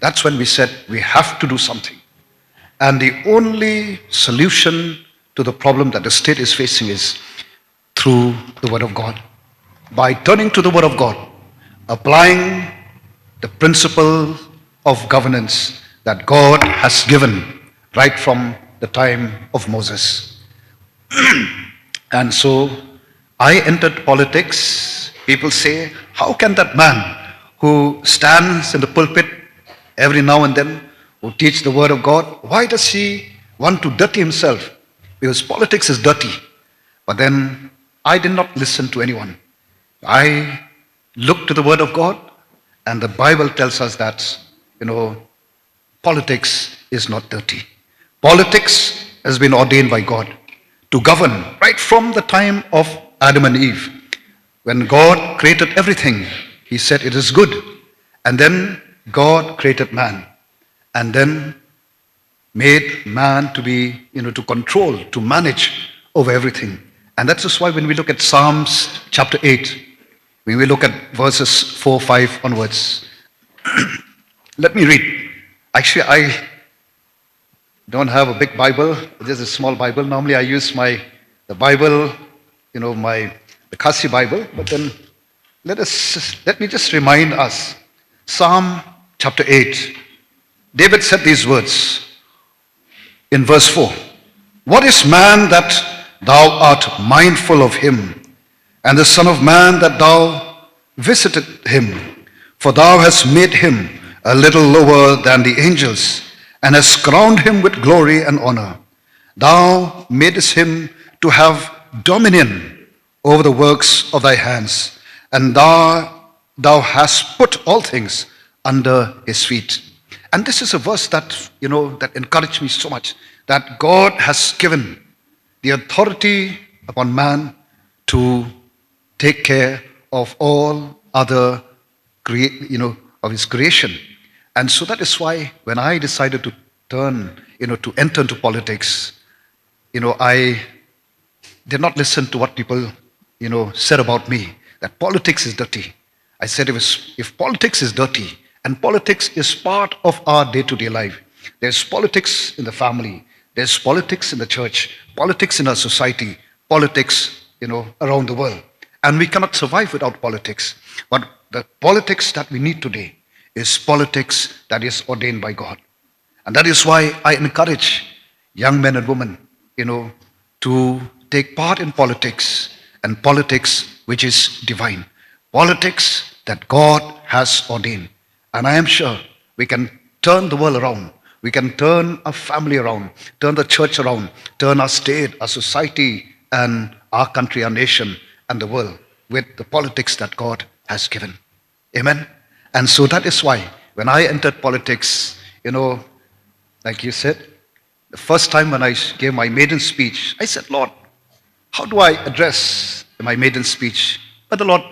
That's when we said we have to do something. And the only solution to the problem that the state is facing is through the Word of God. By turning to the Word of God, applying the principle of governance that God has given right from the time of Moses. And so I entered politics. People say, how can that man who stands in the pulpit every now and then, who teach the Word of God, why does he want to dirty himself? Because politics is dirty. But then I did not listen to anyone. I looked to the Word of God, and the Bible tells us that, politics is not dirty. Politics has been ordained by God to govern right from the time of Adam and Eve. When God created everything, He said it is good. And then God created man. And then made man to be, to control, to manage over everything. And that's just why when we look at Psalms chapter 8, when we look at verses 4, 5 onwards, let me read. Actually, I don't have a big Bible, just a small Bible. Normally I use the Bible, the Kasi Bible, but then let me just remind us. Psalm chapter 8, David said these words in verse 4. What is man that thou art mindful of him, and the Son of Man that thou visited him? For thou hast made him a little lower than the angels, and hast crowned him with glory and honor. Thou madest him to have dominion over the works of thy hands, and thou hast put all things under his feet. And this is a verse that, that encouraged me so much, that God has given the authority upon man to take care of all other of his creation. And so that is why when I decided to turn, to enter into politics, I did not listen to what people, said about me, that politics is dirty. I said if politics is dirty, and politics is part of our day-to-day life, there's politics in the family, there's politics in the church, politics in our society, politics, around the world. And we cannot survive without politics. But the politics that we need today is politics that is ordained by God. And that is why I encourage young men and women, to take part in politics, and politics which is divine. Politics that God has ordained. And I am sure we can turn the world around. We can turn our family around, turn the church around, turn our state, our society, and our country, our nation, and the world with the politics that God has given. Amen? And so that is why when I entered politics, like you said, the first time when I gave my maiden speech, I said, Lord, how do I address my maiden speech? But the Lord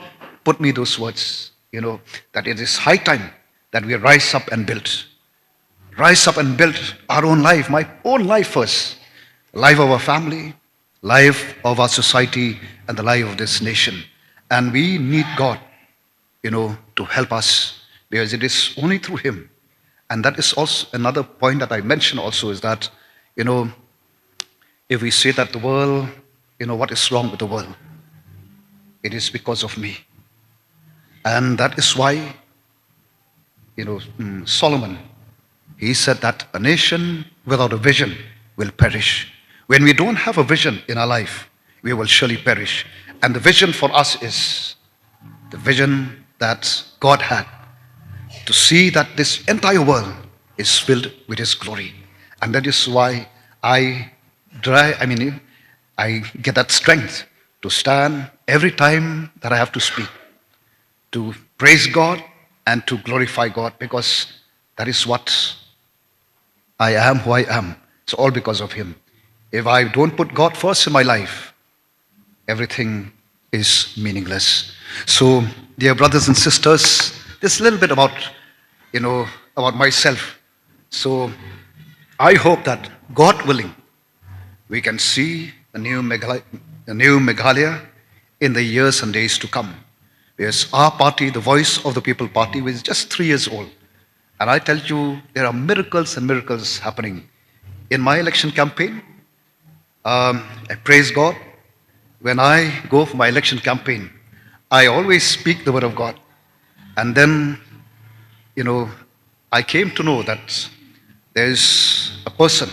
put me those words, that it is high time that we rise up and build. Rise up and build our own life, my own life first. Life of our family, life of our society, and the life of this nation. And we need God, to help us, because it is only through Him. And that is also another point that I mentioned also, is that, if we say that the world, what is wrong with the world? It is because of me. And that is why, Solomon, he said that a nation without a vision will perish. When we don't have a vision in our life, we will surely perish. And the vision for us is the vision that God had, to see that this entire world is filled with His glory. And that is why I get that strength to stand every time that I have to speak, to praise God and to glorify God, because that is what I am who I am. It's all because of Him. If I don't put God first in my life, everything is meaningless. So, dear brothers and sisters, just a little bit about, about myself. So, I hope that, God willing, we can see a new Meghalaya in the years and days to come. Because our party, the Voice of the People party, was just 3 years old. And I tell you, there are miracles and miracles happening. In my election campaign, I praise God. When I go for my election campaign, I always speak the word of God. And then, you know, I came to know that there is a person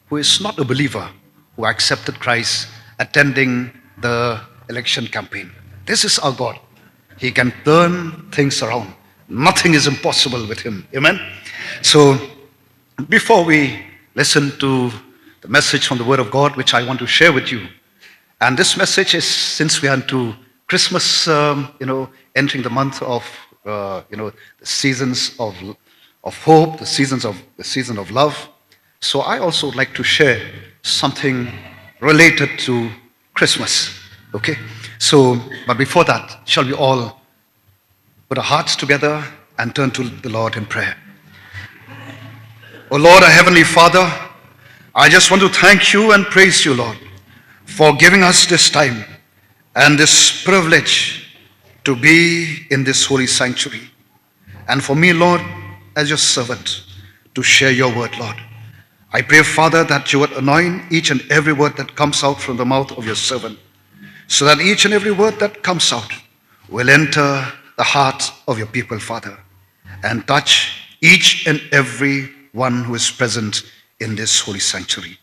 who is not a believer who accepted Christ attending the election campaign. This is our God. He can turn things around. Nothing is impossible with him. Amen. So before we listen to the message from the Word of God, which I want to share with you, and this message is, since we are into Christmas, entering the month of, the seasons of hope, the season of love. So I also would like to share something related to Christmas. Okay. So, but before that, shall we all put our hearts together and turn to the Lord in prayer? Oh Lord, our Heavenly Father, I just want to thank you and praise you, Lord, for giving us this time and this privilege to be in this holy sanctuary. And for me, Lord, as your servant, to share your word, Lord. I pray, Father, that you would anoint each and every word that comes out from the mouth of your servant, so that each and every word that comes out will enter the heart of your people, Father, and touch each and every one who is present in this holy sanctuary.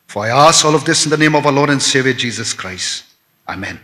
For I ask all of this in the name of our Lord and Savior Jesus Christ. Amen.